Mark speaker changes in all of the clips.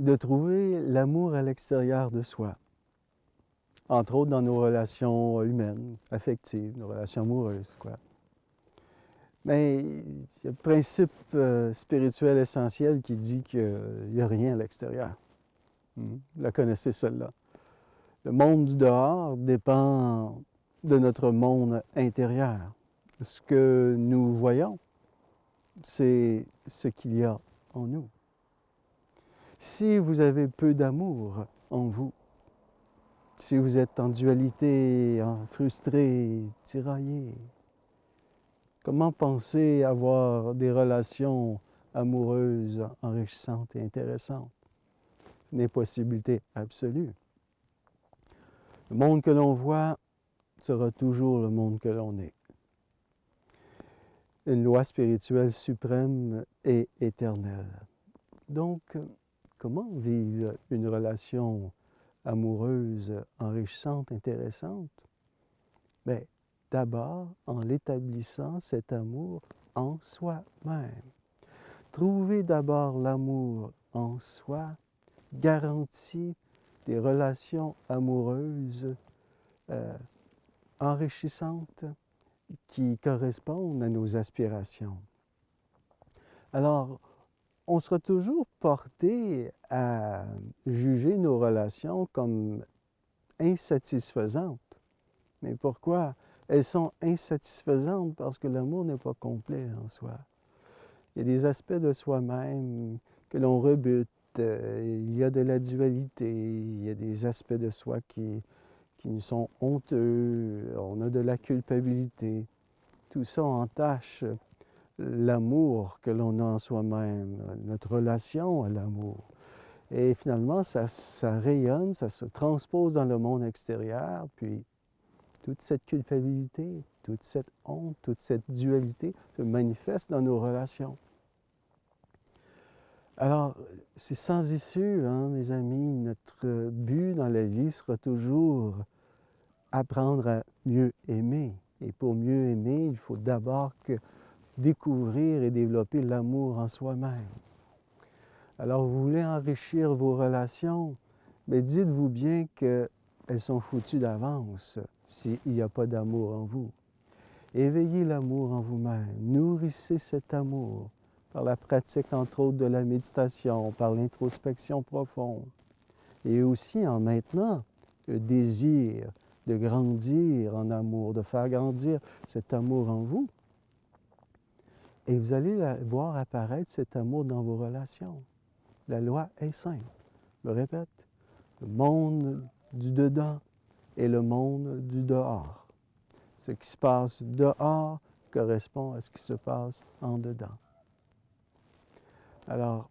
Speaker 1: de trouver l'amour à l'extérieur de soi. Entre autres dans nos relations humaines, affectives, nos relations amoureuses, quoi. Mais il y a le principe spirituel essentiel qui dit qu'il n'y a rien à l'extérieur. Vous la connaissez, celle-là. Le monde du dehors dépend de notre monde intérieur. Ce que nous voyons, c'est ce qu'il y a en nous. Si vous avez peu d'amour en vous, si vous êtes en dualité, frustré, tiraillé, comment penser avoir des relations amoureuses enrichissantes et intéressantes? C'est une impossibilité absolue. Le monde que l'on voit sera toujours le monde que l'on est. Une loi spirituelle suprême et éternelle. Donc, comment vivre une relation amoureuse, enrichissante, intéressante? Bien, d'abord en l'établissant, cet amour en soi-même. Trouver d'abord l'amour en soi garantit des relations amoureuses enrichissantes qui correspondent à nos aspirations. Alors, on sera toujours porté à juger nos relations comme insatisfaisantes. Mais pourquoi? Elles sont insatisfaisantes parce que l'amour n'est pas complet en soi. Il y a des aspects de soi-même que l'on rebute, il y a de la dualité, il y a des aspects de soi qui nous sont honteux, on a de la culpabilité. Tout ça entache l'amour que l'on a en soi-même, notre relation à l'amour. Et finalement, ça rayonne, ça se transpose dans le monde extérieur, puis toute cette culpabilité, toute cette honte, toute cette dualité se manifeste dans nos relations. Alors, c'est sans issue, hein, mes amis. Notre but dans la vie sera toujours apprendre à mieux aimer. Et pour mieux aimer, il faut d'abord découvrir et développer l'amour en soi-même. Alors, vous voulez enrichir vos relations, mais dites-vous bien qu'elles sont foutues d'avance s'il n'y a pas d'amour en vous. Éveillez l'amour en vous-même, nourrissez cet amour par la pratique, entre autres, de la méditation, par l'introspection profonde, et aussi en maintenant le désir de grandir en amour, de faire grandir cet amour en vous. Et vous allez voir apparaître cet amour dans vos relations. La loi est simple. Je le répète, le monde du dedans et le monde du dehors. Ce qui se passe dehors correspond à ce qui se passe en dedans. Alors,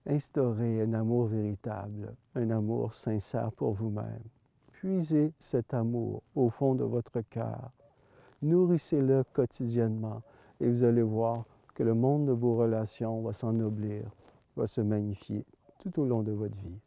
Speaker 1: instaurez un amour véritable, un amour sincère pour vous-même. Puisez cet amour au fond de votre cœur. Nourrissez-le quotidiennement et vous allez voir que le monde de vos relations va s'ennoblir, va se magnifier tout au long de votre vie.